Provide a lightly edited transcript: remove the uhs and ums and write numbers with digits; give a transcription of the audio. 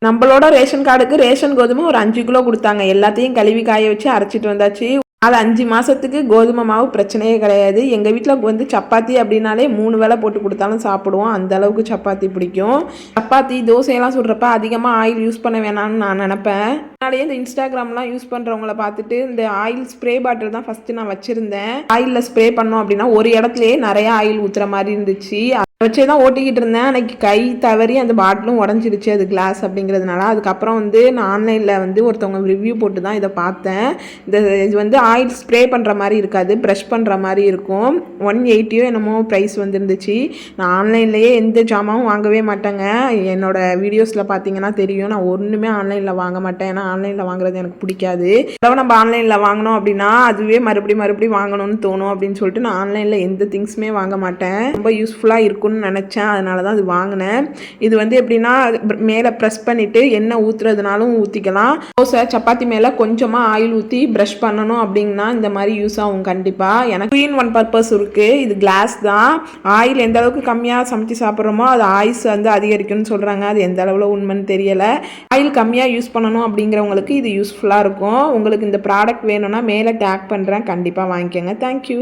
நம்மளோட ரேஷன் கார்டுக்கு ரேஷன் கோதுமை ஒரு 5 கிலோ கொடுத்தாங்க. எல்லாத்தையும் கழுவி காய வச்சு அரைச்சிட்டு வந்தாச்சு. அது 5 மாதத்துக்கு கோதுமை மாவு பிரச்சனையே கிடையாது. எங்கள் வீட்டில் வந்து சப்பாத்தி அப்படின்னாலே 3 வேளை போட்டு கொடுத்தாலும் சாப்பிடுவோம். அந்த அளவுக்கு சப்பாத்தி பிடிக்கும். சப்பாத்தி தோசையெல்லாம் சுடுறப்ப அதிகமாக ஆயில் யூஸ் பண்ண வேணாம்னு நான் நினப்பேன். முன்னாடியே இந்த இன்ஸ்டாகிராம்லாம் யூஸ் பண்ணுறவங்கள பார்த்துட்டு இந்த ஆயில் ஸ்ப்ரே பாட்டில் தான் ஃபஸ்ட்டு நான் வச்சுருந்தேன். ஆயிலில் ஸ்ப்ரே பண்ணோம் அப்படின்னா ஒரு இடத்துலையே நிறைய ஆயில் ஊற்றுற மாதிரி இருந்துச்சு. வச்சே தான் ஓட்டிக்கிட்டு இருந்தேன். அன்றைக்கி கை தவறி அந்த பாட்டிலும் உடஞ்சிருச்சு. அது கிளாஸ் அப்படிங்கிறதுனால. அதுக்கப்புறம் வந்து நான் ஆன்லைனில் வந்து ஒருத்தவங்க ரிவ்யூ போட்டு தான் இதை பார்த்தேன். இது வந்து ஆயில் ஸ்ப்ரே பண்ணுற மாதிரி இருக்காது, ப்ரஷ் பண்ணுற மாதிரி இருக்கும். 180 என்னமோ ப்ரைஸ் வந்துருந்துச்சு. நான் ஆன்லைன்லேயே எந்த ஜாமாவும் வாங்கவே மாட்டேங்க. என்னோடய வீடியோஸில் பார்த்தீங்கன்னா தெரியும், நான் ஒன்றுமே ஆன்லைனில் வாங்க மாட்டேன். ஏன்னா ஆன்லைனில் வாங்குறது எனக்கு பிடிக்காது. அதாவது நம்ம ஆன்லைனில் வாங்கினோம் அப்படின்னா அதுவே மறுபடியும் வாங்கணும்னு தோணும் அப்படின்னு சொல்லிட்டு நான் ஆன்லைனில் எந்த திங்ஸுமே வாங்க மாட்டேன். ரொம்ப யூஸ்ஃபுல்லாக இருக்கும்னு நினச்சேன், அதனால தான் அது வாங்கினேன். இது வந்து எப்படின்னா மேலே ப்ரெஸ் பண்ணிவிட்டு எண்ணெய் ஊற்றுறதுனாலும் ஊற்றிக்கலாம். தோசை சப்பாத்தி மேலே கொஞ்சமாக ஆயில் ஊற்றி ப்ரஷ் பண்ணணும் அப்படின்னா இந்த மாதிரி யூஸ் ஆகும் கண்டிப்பாக. எனக்கு 2-in-1 பர்பஸ் இருக்குது. இது கிளாஸ் தான். ஆயில் எந்த அளவுக்கு கம்மியாக சமைச்சு சாப்பிட்றோமோ அது ஆயுஸ் வந்து அதிகரிக்கும்னு சொல்கிறாங்க. அது எந்த அளவில் உண்மைன்னு தெரியலை. ஆயில் கம்மியாக யூஸ் பண்ணணும் அப்படிங்கிறவங்களுக்கு இது யூஸ்ஃபுல்லாக இருக்கும். உங்களுக்கு இந்த ப்ராடக்ட் வேணும்னா மேலே டேக் பண்ணுறேன், கண்டிப்பாக வாங்கிக்கோங்க. தேங்க்யூ.